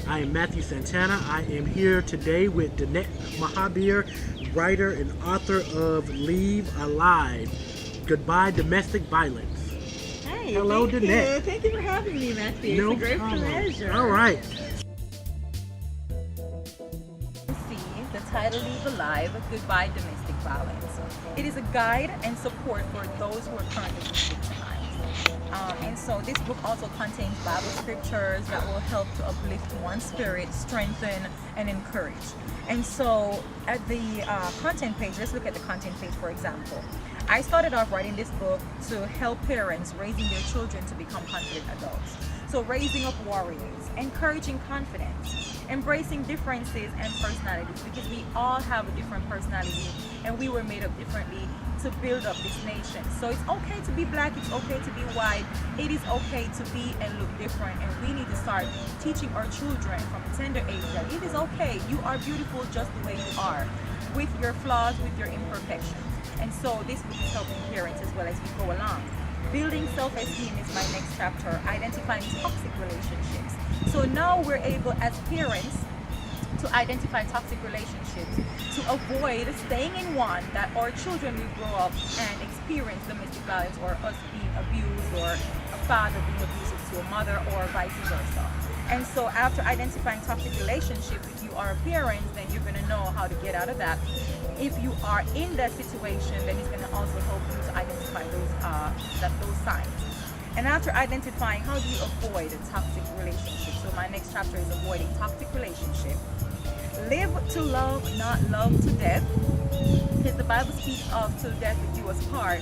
I am Matthew Santana. I am here today with Danette Mahabir, writer and author of Leave Alive, Goodbye Domestic Violence. Hey, Hello, thank Danette. you. Thank you for having me, Matthew. No It's a great problem. pleasure. All right. See, the title Leave Alive, Goodbye Domestic Violence. It is a guide and support for those who are currently being victimized. And so this book also contains Bible scriptures that will help to uplift one's spirit, strengthen, and encourage. And so at the content page, let's look at the content page for example. I started off writing this book to help parents raising their children to become confident adults. So raising up warriors, encouraging confidence, embracing differences and personalities, because we all have a different personality and we were made up differently to build up this nation. So it's okay to be black, it's okay to be white, it is okay to be and look different, and we need to start teaching our children from a tender age that it is okay, you are beautiful just the way you are, with your flaws, with your imperfections. And so this book is helping parents as well as we go along. Building self-esteem is my next chapter, identifying toxic relationships. So now we're able as parents to identify toxic relationships, to avoid staying in one that our children will grow up and experience domestic violence, or us being abused, or a father being abusive to a mother, or vice versa. And so after identifying toxic relationships, if you are a parent, then you're going to know how to get out of that. If you are in that situation, then it's going to also help you to identify those signs. And after identifying, how do you avoid a toxic relationship? So my next chapter is avoiding toxic relationship. Live to love, not love to death, because the Bible speaks of till death do us part.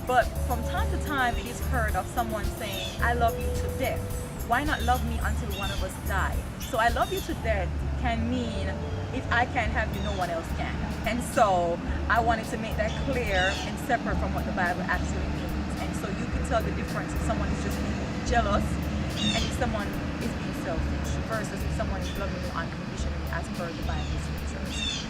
But from time to time, it is heard of someone saying, I love you to death. Why not love me until one of us die? So I love you to death can mean if I can't have you, no one else can. And so I wanted to make that clear and separate from what the Bible actually means. And so you can tell the difference if someone is just being jealous and if someone is being selfish versus if someone is loving you unconditionally as per the Bible scriptures.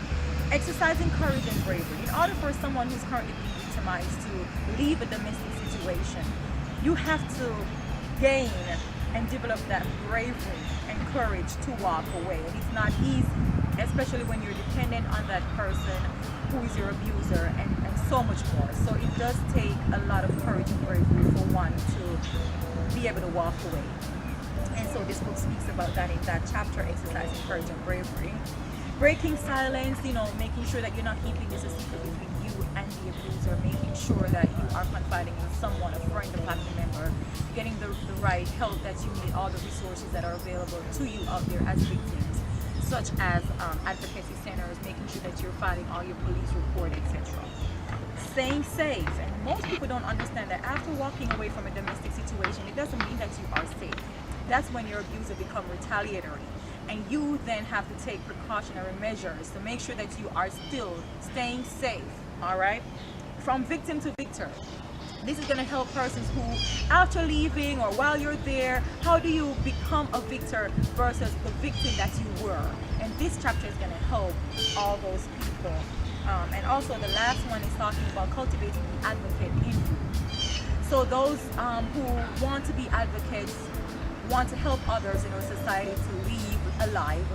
Exercising courage and bravery. In order for someone who's currently being victimized to leave a domestic situation, you have to gain and develop that bravery and courage to walk away. And it's not easy, especially when you're dependent on that person who is your abuser, and so much more. So it does take a lot of courage and bravery for one to be able to walk away. And so this book speaks about that in that chapter, exercising courage and bravery. Breaking silence, making sure that you're not keeping this a secret between you and the abuser, making sure that you are confiding in someone, a friend, a family member, getting the right help that you need, all the resources that are available to you out there as victims, such as advocacy centers, making sure that you're filing all your police report, etc. Staying safe, and most people don't understand that after walking away from a domestic situation, it doesn't mean that you are safe. That's when your abuser becomes retaliatory, and you then have to take precautionary measures to make sure that you are still staying safe. All right, from victim to victor. This is going to help persons who, after leaving or while you're there, how do you become a victor versus the victim that you were? And this chapter is going to help all those people. And also the last one is talking about cultivating the advocate in you. So those who want to be advocates, want to help others in our society to live alive,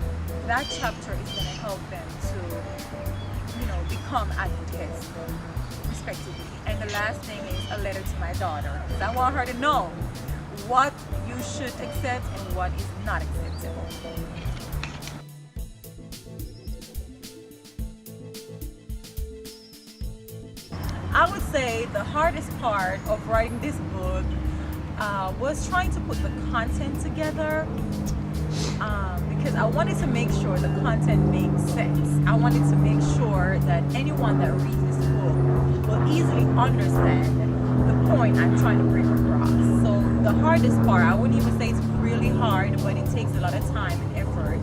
that chapter is going to help them to, become advocates respectively. And the last thing is a letter to my daughter, because I want her to know what you should accept and what is not acceptable. I would say the hardest part of writing this book was trying to put the content together, because I wanted to make sure the content makes sense. I wanted to make sure that anyone that reads this book will easily understand the point I'm trying to bring across. So the hardest part, I wouldn't even say it's really hard, but it takes a lot of time and effort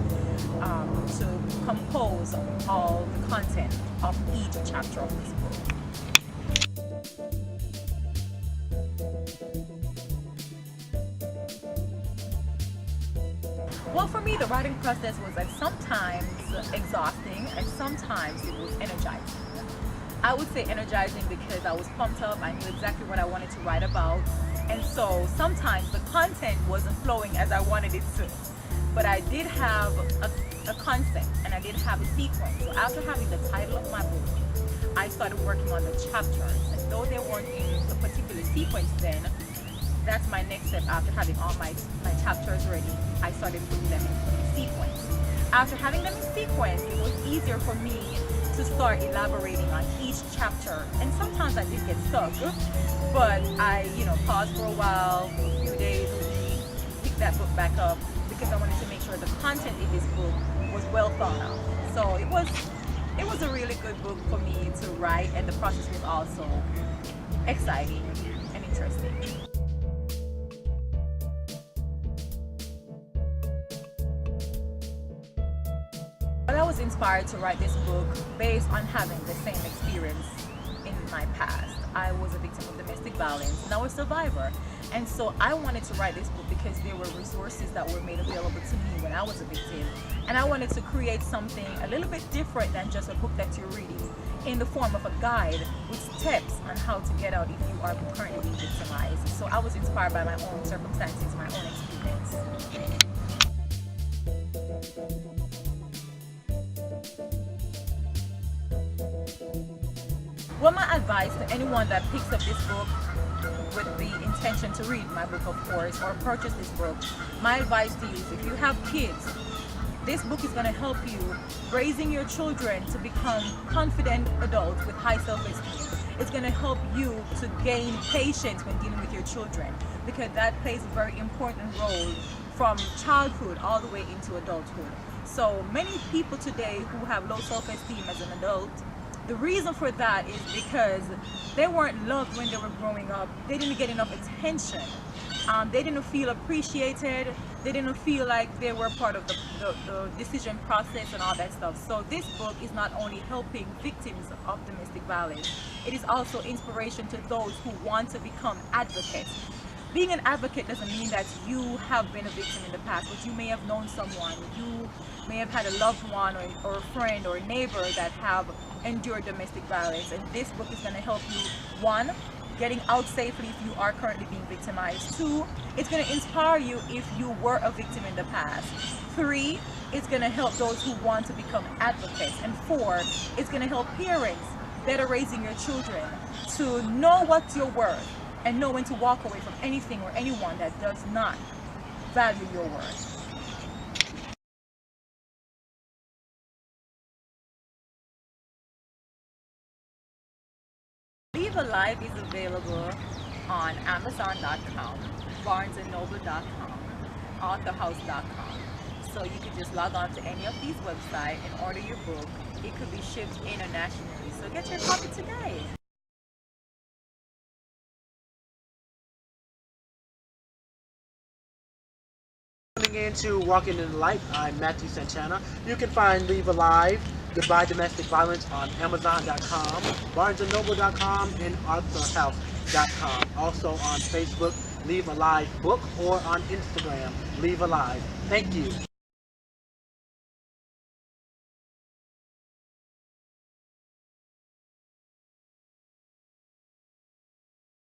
to compose all the content of each chapter of this book. Well, for me, the writing process was sometimes exhausting and sometimes it was energizing. I would say energizing because I was pumped up, I knew exactly what I wanted to write about, and so sometimes the content wasn't flowing as I wanted it to. but I did have a concept and I did have a sequence. So after having the title of my book, I started working on the chapters. And though they weren't in a particular sequence then, that's my next step. After having all my chapters ready, I started putting them in sequence. After having them in sequence, it was easier for me to start elaborating on each chapter. And sometimes I did get stuck, but I, paused for a while, a few days, a week, picked that book back up because I wanted to make sure the content in this book was well thought out. So it was a really good book for me to write, and the process was also exciting and interesting. Well, I was inspired to write this book based on having the same experience in my past. I was a victim of domestic violence, now a survivor. And so I wanted to write this book because there were resources that were made available to me when I was a victim. And I wanted to create something a little bit different than just a book that you're reading, in the form of a guide with steps on how to get out if you are currently being victimized. So I was inspired by my own circumstances, my own experience. Well, my advice to anyone that picks up this book with the intention to read my book, of course, or purchase this book, my advice to you is if you have kids, this book is going to help you raising your children to become confident adults with high self-esteem. It's going to help you to gain patience when dealing with your children, because that plays a very important role from childhood all the way into adulthood. So many people today who have low self-esteem as an adult, the reason for that is because they weren't loved when they were growing up. They didn't get enough attention. They didn't feel appreciated. They didn't feel like they were part of the decision process and all that stuff. So this book is not only helping victims of domestic violence, it is also inspiration to those who want to become advocates. Being an advocate doesn't mean that you have been a victim in the past, but you may have known someone, you may have had a loved one or a friend or a neighbor that have endured domestic violence. And this book is going to help you, one, getting out safely if you are currently being victimized. Two, it's going to inspire you if you were a victim in the past. Three, it's going to help those who want to become advocates. And four, it's going to help parents better raising your children to know what you're worth and know when to walk away from anything or anyone that does not value your worth. Leave Alive is available on Amazon.com, BarnesandNoble.com, AuthorHouse.com. So you can just log on to any of these websites and order your book. It could be shipped internationally. So get your copy today. Coming into Walking in the Light, I'm Matthew Santana. You can find Leave Alive, Goodbye Domestic Violence on Amazon.com, BarnesandNoble.com, and AuthorHouse.com. Also on Facebook, Leave Alive Book, or on Instagram, Leave Alive. Thank you.